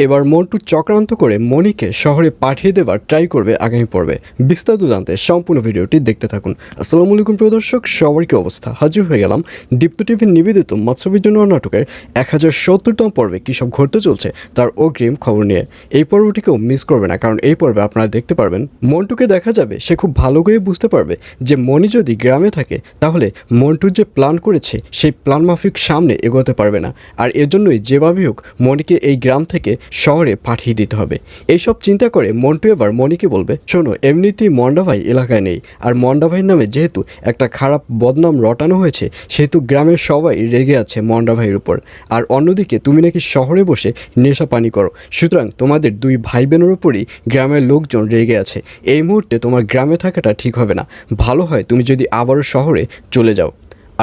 এবার মন্টু চক্রান্ত করে মনিকে শহরে পাঠিয়ে দেওয়ার ট্রাই করবে আগামী পর্বে। বিস্তারিত জানতে সম্পূর্ণ ভিডিওটি দেখতে থাকুন। আসসালামু আলাইকুম প্রিয় দর্শক, সবার কি অবস্থা? হাজির হয়ে গেলাম দীপ্ত টিভির নিবেদিত মৎস্যবীর জন্য নাটকের 1070তম পর্বে কী সব ঘটতে চলছে তার অগ্রিম খবর নিয়ে। এই পর্বটিকেও মিস করবে না, কারণ এই পর্বে আপনারা দেখতে পারবেন মন্টুকে দেখা যাবে সে খুব ভালো করে বুঝতে পারবে যে মনি যদি গ্রামে থাকে তাহলে মন্টুর যে প্ল্যান করেছে সেই প্ল্যান মাফিক সামনে এগোতে পারবে না, আর এজন্যই যেভাবেই হোক মনিকে এই গ্রাম থেকে শহরে পাঠিয়ে দিতে হবে। এইসব চিন্তা করে মন্টু এবার মনিকে বলবে, শোনো, এমনিতেই মন্ডা ভাই এলাকায় নেই, আর মন্ডা ভাইয়ের নামে যেহেতু একটা খারাপ বদনাম রটানো হয়েছে সেহেতু গ্রামের সবাই রেগে আছে মন্ডা ভাইয়ের উপর। আর অন্যদিকে তুমি নাকি শহরে বসে নেশা পানি করো, সুতরাং তোমাদের দুই ভাই বোনের উপরই গ্রামের লোকজন রেগে আছে। এই মুহূর্তে তোমার গ্রামে থাকাটা ঠিক হবে না, ভালো হয় তুমি যদি আবারও শহরে চলে যাও।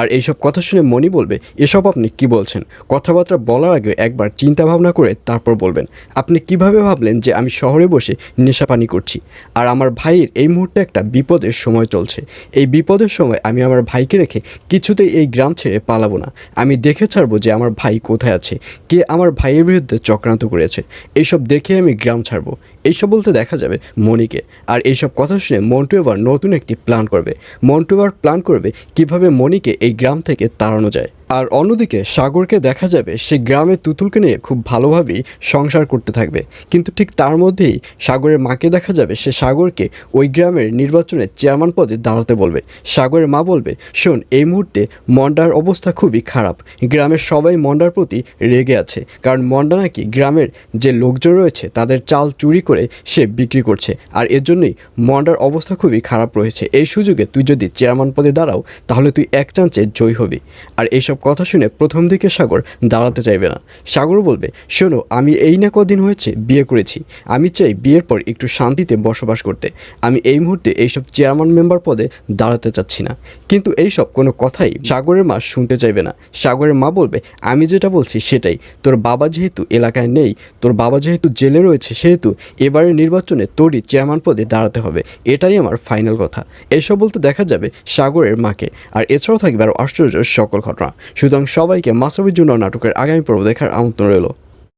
আর এইসব কথা শুনে মনি বলবে, এসব আপনি কি বলছেন? কথাবার্তা বলার আগে একবার চিন্তা ভাবনা করে তারপর বলবেন। আপনি কিভাবে ভাবলেন যে আমি শহরে বসে নেশাপানি করছি? আর আমার ভাইয়ের এই মুহূর্তে একটা বিপদের সময় চলছে। এই বিপদের সময় আমি আমার ভাইকে রেখে কিছুতেই এই গ্রাম ছেড়ে পালাবো না। আমি দেখে ছাড়বো যে আমার ভাই কোথায় আছে, কে আমার ভাইয়ের বিরুদ্ধে চক্রান্ত করেছে। এইসব দেখে আমি গ্রাম ছাড়বো। এইসব বলতে দেখা যাবে মনিকে। আর এইসব কথা শুনে মন্টু এবার নতুন একটি প্ল্যান করবে। মন্টু এবার প্ল্যান করবে কিভাবে মনিকে এই গ্রাম থেকে তাড়ানো যায়। আর অন্যদিকে সাগরকে দেখা যাবে সে গ্রামের তুতুলকে নিয়ে খুব ভালোভাবেই সংসার করতে থাকবে, কিন্তু ঠিক তার মধ্যেই সাগরের মাকে দেখা যাবে সে সাগরকে ওই গ্রামের নির্বাচনে চেয়ারম্যান পদে দাঁড়াতে বলবে। সাগরের মা বলবে, শোন, এই মুহূর্তে মন্ডার অবস্থা খুবই খারাপ, গ্রামের সবাই মন্ডার প্রতি রেগে আছে, কারণ মন্ডা নাকি গ্রামের যে লোকজন রয়েছে তাদের চাল চুরি করে সে বিক্রি করছে, আর এর জন্যই মন্ডার অবস্থা খুবই খারাপ রয়েছে। এই সুযোগে তুই যদি চেয়ারম্যান পদে দাঁড়াও তাহলে তুই এক চান্সে জয়ী হবি। আর এইসব কথা শুনে প্রথম দিকে সাগর দাঁড়াতে চাইবে না। সাগর বলবে, শোনো, আমি এই না কদিন হয়েছে বিয়ে করেছি, আমি চাই বিয়ের পর একটু শান্তিতে বসবাস করতে। আমি এই মুহূর্তে এইসব চেয়ারম্যান মেম্বার পদে দাঁড়াতে চাচ্ছি না। কিন্তু এইসব কোনো কথাই সাগরের মা শুনতে চাইবে না। সাগরের মা বলবে, আমি যেটা বলছি সেটাই, তোর বাবা যেহেতু এলাকায় নেই, তোর বাবা যেহেতু জেলে রয়েছে, সেহেতু এবারের নির্বাচনে তোরই চেয়ারম্যান পদে দাঁড়াতে হবে, এটাই আমার ফাইনাল কথা। এইসব বলতে দেখা যাবে সাগরের মাকে। আর এছাড়াও থাকবে আরও আশ্চর্য সকল ঘটনা। সুতরাং সবাইকে মাসাবির জন্য নাটকের আগামী পর্ব দেখার আমন্ত্রণ রইল।